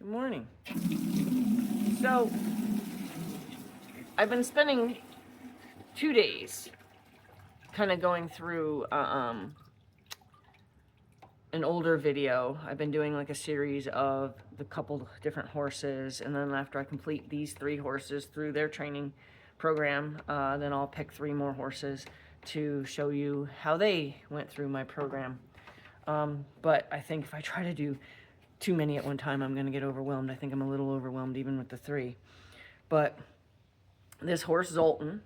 Good morning. So, I've been spending 2 days kind of going through an older video. I've been doing like a series of the couple different horses, and then after I complete these 3 horses through their training program, then I'll pick 3 more horses to show you how they went through my program. But I think if I try to do too many at one time, I'm going to get overwhelmed. I think I'm a little overwhelmed even with the 3. But this horse, Zoltan,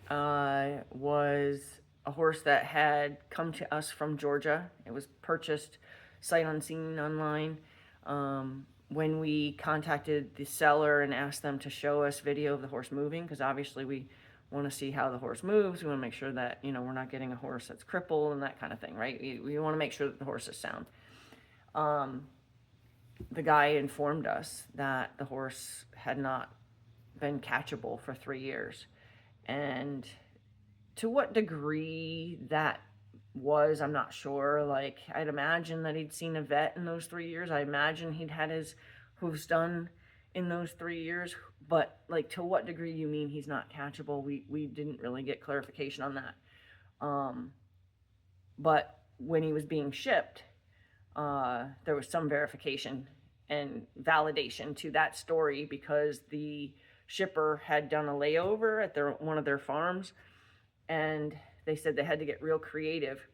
was a horse that had come to us from Georgia. It was purchased sight unseen online. When we contacted the seller and asked them to show us video of the horse moving, because obviously we want to see how the horse moves. We want to make sure that, we're not getting a horse that's crippled and that kind of thing, right? We want to make sure that the horse is sound. The guy informed us that the horse had not been catchable for 3 years. And to what degree that was, I'm not sure. Like, I'd imagine that he'd seen a vet in those 3 years. I imagine he'd had his hooves done in those 3 years. But, like, to what degree you mean he's not catchable? We didn't really get clarification on that. But when he was being shipped, there was some verification and validation to that story, because the shipper had done a layover at one of their farms, and they said they had to get real creative.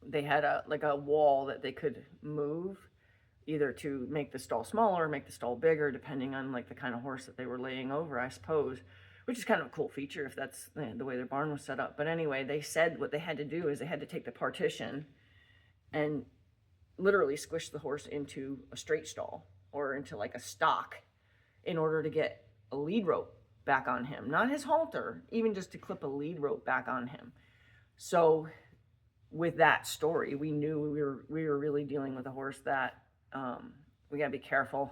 They had a wall that they could move, either to make the stall smaller or make the stall bigger, depending on like the kind of horse that they were laying over, I suppose, which is kind of a cool feature if that's the way their barn was set up. But anyway, they said what they had to do is they had to take the partition and literally squish the horse into a straight stall or into like a stock in order to get a lead rope back on him, not his halter, even just to clip a lead rope back on him. So with that story, we knew we were really dealing with a horse that we got to be careful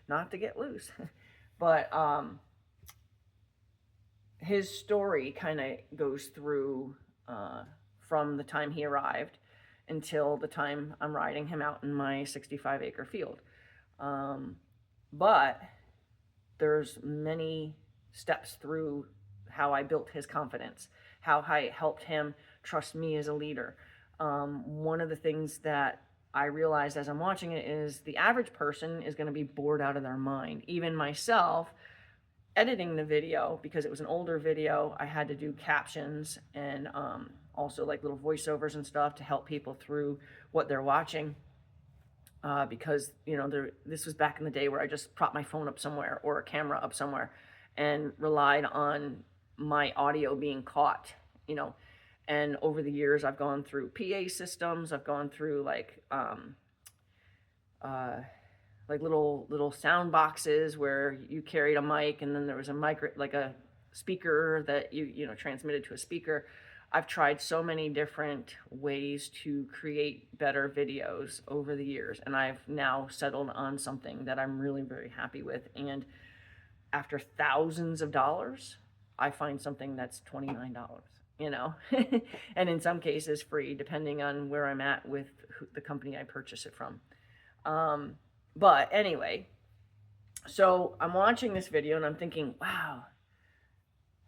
not to get loose. But his story kind of goes through from the time he arrived until the time I'm riding him out in my 65-acre field. But there's many steps through how I built his confidence, how I helped him trust me as a leader. One of the things that I realized as I'm watching it is the average person is going to be bored out of their mind. Even myself, editing the video, because it was an older video, I had to do captions and also like little voiceovers and stuff to help people through what they're watching. Because, this was back in the day where I just propped my phone up somewhere or a camera up somewhere and relied on my audio being caught, And over the years, I've gone through PA systems. I've gone through like little sound boxes where you carried a mic, and then there was a mic, like a speaker that you transmitted to a speaker. I've tried so many different ways to create better videos over the years, and I've now settled on something that I'm really very happy with. And after thousands of dollars, I find something that's $29, and in some cases free, depending on where I'm at with the company I purchase it from. But anyway, so I'm watching this video and I'm thinking, wow,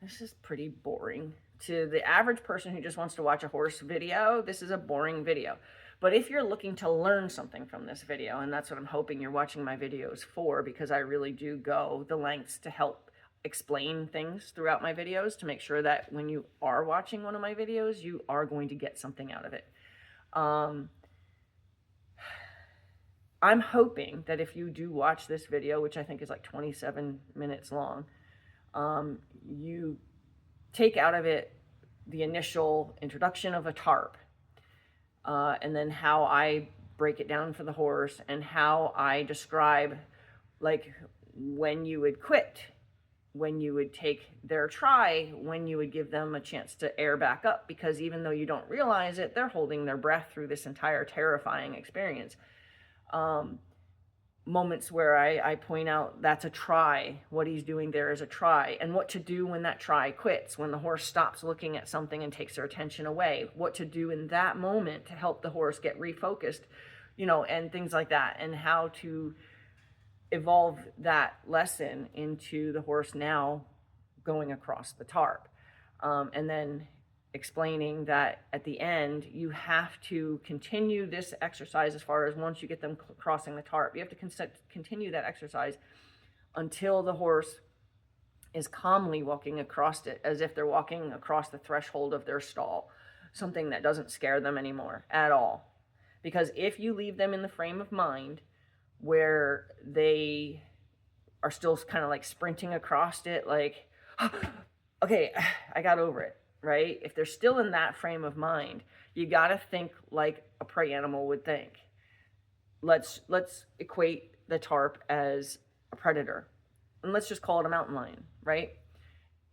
this is pretty boring. To the average person who just wants to watch a horse video, this is a boring video. But if you're looking to learn something from this video, and that's what I'm hoping you're watching my videos for, because I really do go the lengths to help explain things throughout my videos to make sure that when you are watching one of my videos, you are going to get something out of it. I'm hoping that if you do watch this video, which I think is like 27 minutes long, you take out of it the initial introduction of a tarp, and then how I break it down for the horse, and how I describe like when you would quit, when you would take their try, when you would give them a chance to air back up, because even though you don't realize it, they're holding their breath through this entire terrifying experience. Moments where I point out that's a try, what he's doing there is a try, and what to do when that try quits, when the horse stops looking at something and takes their attention away, what to do in that moment to help the horse get refocused, and things like that, and how to evolve that lesson into the horse now going across the tarp. And then explaining that at the end, you have to continue this exercise as far as once you get them crossing the tarp. You have to continue that exercise until the horse is calmly walking across it as if they're walking across the threshold of their stall, something that doesn't scare them anymore at all. Because if you leave them in the frame of mind where they are still kind of like sprinting across it, like, okay, I got over it, right? If they're still in that frame of mind, you got to think like a prey animal would think. Let's equate the tarp as a predator, and let's just call it a mountain lion, right?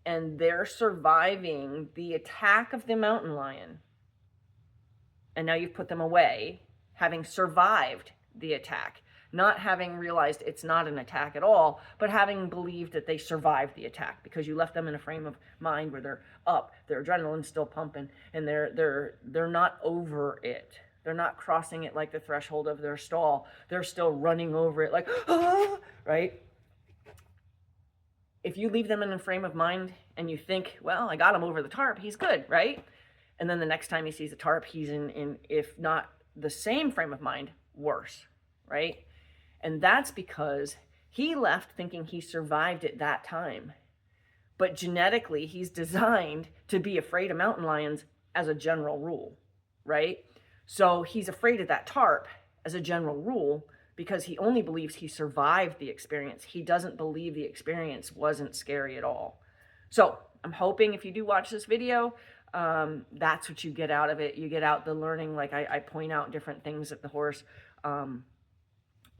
And they're surviving the attack of the mountain lion. And now you've put them away, having survived the attack, not having realized it's not an attack at all, but having believed that they survived the attack because you left them in a frame of mind where they're up, their adrenaline's still pumping, and they're not over it. They're not crossing it like the threshold of their stall. They're still running over it like, ah, right? If you leave them in a frame of mind and you think, well, I got him over the tarp, he's good, right? And then the next time he sees the tarp, he's in if not the same frame of mind, worse, right? And that's because he left thinking he survived it that time. But genetically, he's designed to be afraid of mountain lions as a general rule, right? So he's afraid of that tarp as a general rule because he only believes he survived the experience. He doesn't believe the experience wasn't scary at all. So I'm hoping if you do watch this video, that's what you get out of it. You get out the learning, like I point out different things that the horse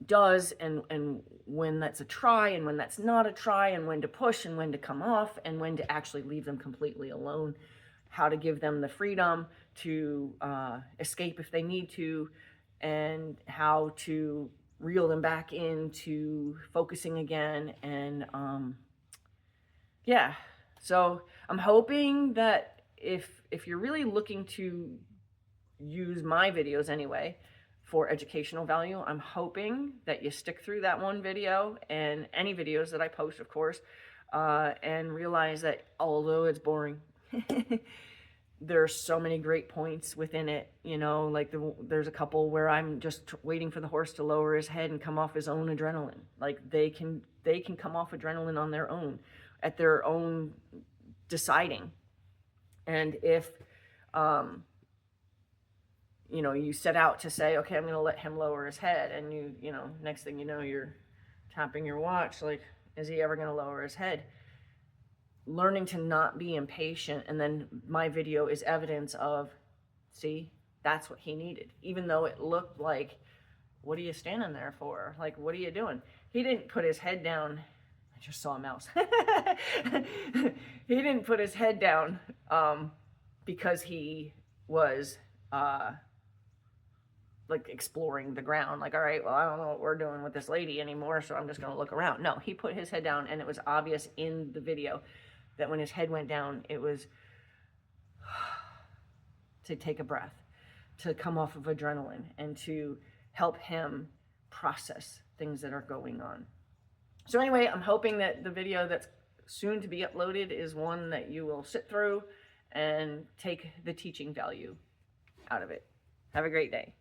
does, and when that's a try and when that's not a try, and when to push and when to come off and when to actually leave them completely alone, how to give them the freedom to escape if they need to, and how to reel them back into focusing again. And yeah, so I'm hoping that if you're really looking to use my videos anyway for educational value, I'm hoping that you stick through that one video and any videos that I post, of course, and realize that although it's boring, there's so many great points within it. You know, like there's a couple where I'm just waiting for the horse to lower his head and come off his own adrenaline. Like they can come off adrenaline on their own, at their own deciding. And if you know, you set out to say, okay, I'm going to let him lower his head, and you know, next thing you know, you're tapping your watch, like, is he ever going to lower his head? Learning to not be impatient. And then my video is evidence of, see, that's what he needed. Even though it looked like, what are you standing there for? Like, what are you doing? He didn't put his head down. I just saw a mouse. He didn't put his head down because he was like exploring the ground, like, all right, well, I don't know what we're doing with this lady anymore, so I'm just going to look around. No, he put his head down, and it was obvious in the video that when his head went down, it was to take a breath, to come off of adrenaline, and to help him process things that are going on. So anyway, I'm hoping that the video that's soon to be uploaded is one that you will sit through and take the teaching value out of it. Have a great day.